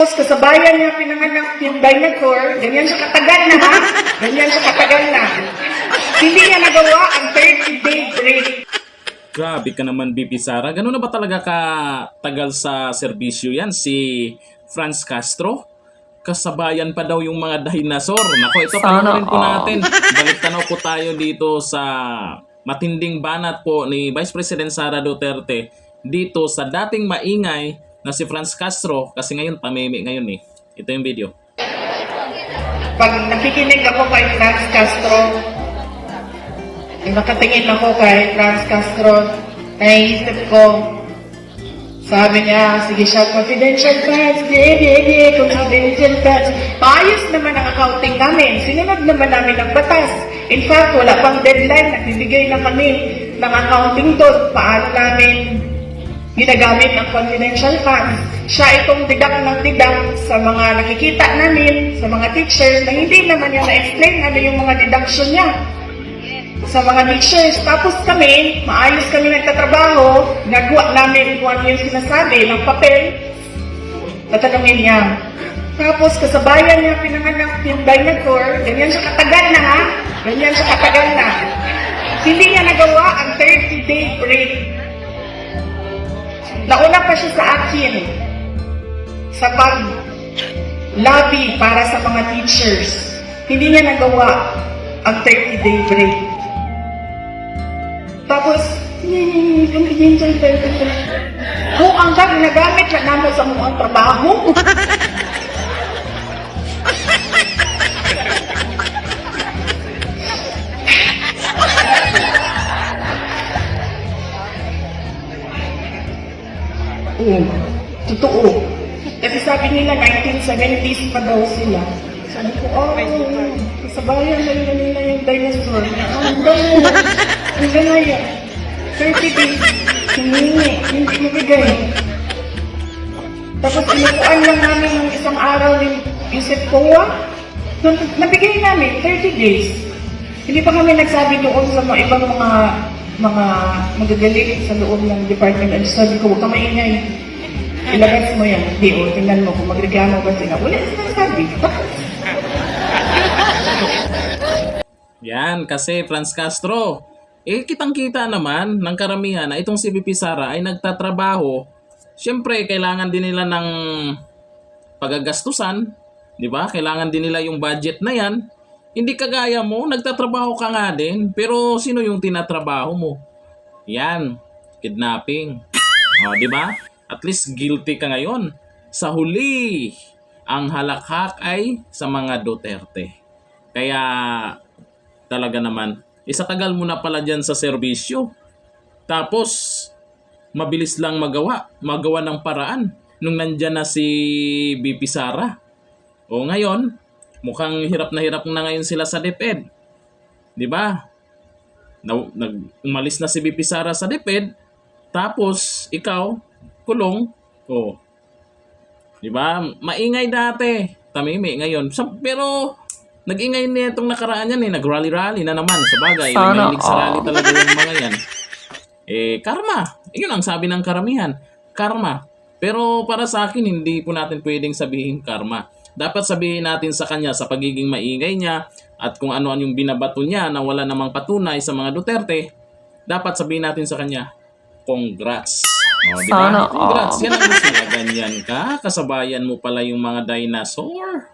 Tapos kasabayan niya pinanganak yung dinosaur, ganyan siya katagal na ha? Ganyan siya katagal na. Hindi niya nagawa ang 30-day break. Grabe ka naman, BP Sara. Ganun na ba talaga katagal sa serbisyo yan si Franz Castro? Kasabayan pa daw yung mga dinosaur. Nako, ito panoorin po natin. Balik tanaw po tayo dito sa matinding banat po ni Vice President Sara Duterte dito sa dating maingay na si Franz Castro, kasi ngayon pameme ngayon eh. Ito yung video. Pag nakikinig ako kay Franz Castro, nakatingin ako kay Franz Castro, naisip ko, sabi niya, sige siya, confidential funds, confidential funds. Maayos naman ang accounting namin. Sinunod naman namin ang batas. In fact, wala pang deadline. Nagbibigay na kami ng accounting doon. Paano namin ginagamit ang confidential funds. Siya itong didak ng didak sa mga nakikita namin, sa mga teachers, na hindi naman niya na-explain ano yung mga deduction niya sa mga teachers. Tapos kami, maayos kami nagtatrabaho, nagawa namin kung ano yung sinasabi ng papel, tatanungin niya. Tapos kasabayan niya pinanganak yung dinosaur, ganyan siya katagal na ha? Ganyan siya katagal na. Hindi niya nagawa ang 30-day break. Nauna pa siya sa akin sa pag-lobby para sa mga teachers. Hindi niya nagawa ang 30-day break. Tapos, kung ang ginagamit na naman sa mga trabaho, totoo. Kasi sabi nila 1970s pa daw sila. Sabi ko, kasabayan na nila yung dinosaur. Ang ganaya. 30 days, hindi mabigay. Tapos inukuan lang namin ng isang araw ni Yusef Kowa. Nabigay namin 30 days. Hindi pa kami nagsabi doon sa mga ibang mga magagaling sa loob ng department. At sabi ko, huwag ka maingay. Ilabas mo yan. Hindi, tingnan mo kung magreklamo ba sila. Wala silang sabi. Yan, kasi Franz Castro, kitang-kita naman ng karamihan na itong si BP Sara ay nagtatrabaho. Siyempre, kailangan din nila ng pagagastusan. Di ba? Kailangan din nila yung budget na yan. Hindi kagaya mo, nagtatrabaho ka nga din, pero sino yung tinatrabaho mo? Yan, kidnapping. O, di ba? At least guilty ka ngayon. Sa huli, ang halakhak ay sa mga Duterte. Kaya talaga naman, isa tagal mo na pala dyan sa serbisyo. Tapos, mabilis lang magawa ng paraan nung nandyan na si BP Sara. O ngayon, mukhang hirap na ngayon sila sa DepEd. Di ba? Umalis na si BP Sara sa DepEd, tapos ikaw, kulong. O, di ba? Maingay dati. Tamimi ngayon. Pero, nag-ingay niya itong nakaraan yan eh. Nag-rally-rally na naman. Sa bagay, mahilig sa rally talaga yung mga yan. Karma. Yun ang sabi ng karamihan. Karma. Pero para sa akin, hindi po natin pwedeng sabihin karma. Dapat sabihin natin sa kanya sa pagiging maingay niya at kung ano-ano yung binabato niya na wala namang patunay sa mga Duterte, dapat sabihin natin sa kanya, congrats. O, di ba? Congrats. Yan ang gusto na ganyan ka. Kasabayan mo pala yung mga dinosaur.